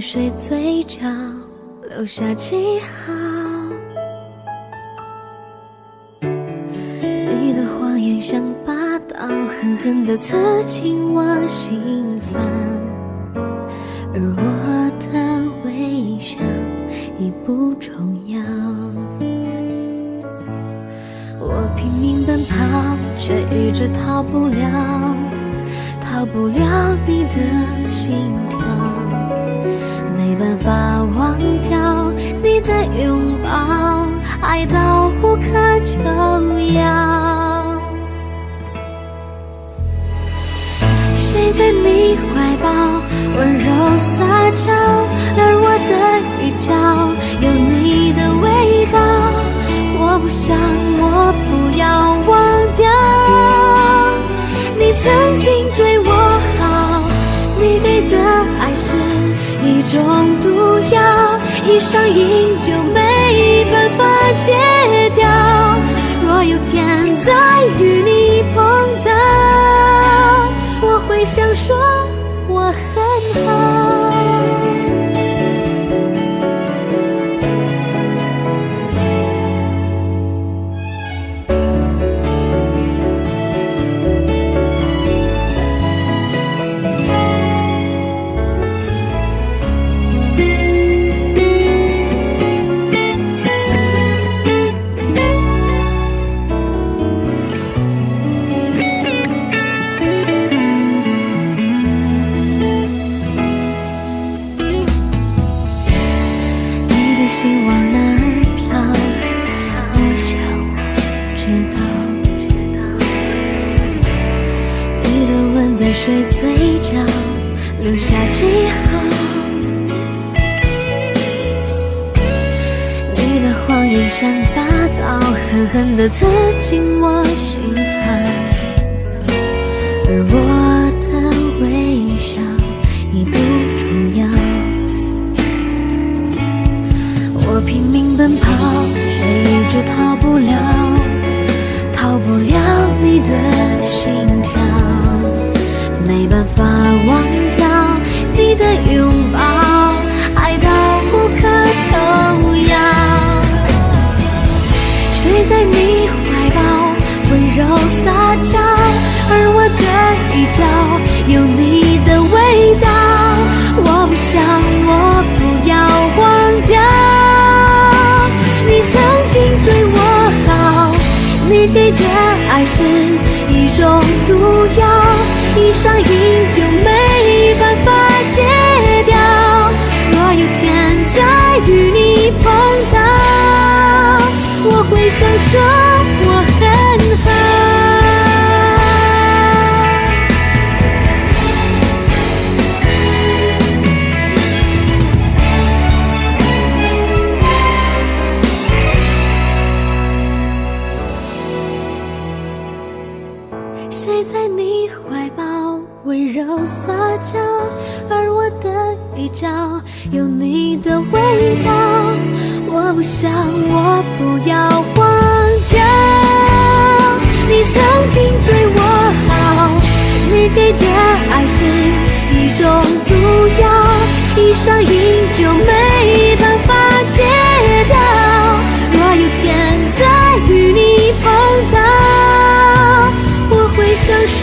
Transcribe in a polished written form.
水嘴角留下记号。你的谎言像拔刀，狠狠地刺进我心房，而我的微笑已不重要。我拼命奔跑，却一直逃不了你的心跳，没办法忘掉你的拥抱，爱到无可救药。谁在你怀抱温柔撒娇，而我的一角有你的味道。我不想，我不要忘掉你曾经对我好，你给的爱是一种毒药，一上瘾就没办法戒掉。若有天再与你碰到，我会想说我很好。心往哪儿飘，我想我知道。你的吻在水嘴角留下记号，你的谎言像拔刀，狠狠地刺进我心房，而我的微笑已不重要。我拼命奔跑，却一直逃不了你的心跳，没办法忘掉你的拥抱，爱到无可救药。谁在你怀抱温柔撒娇，而我的一角有你的味道。我不想，我不要忘掉你曾经对我好，你给的爱是一种毒药，一上瘾就没办法戒掉。若有天再与你碰到，我会想说我很好。谁在你怀抱温柔撒娇，而我的一角有你的味道。我不想，我不要忘掉你曾经对我好，你给的爱是一种毒药，一上瘾就没办法戒掉。若有天再与你碰到，我会想说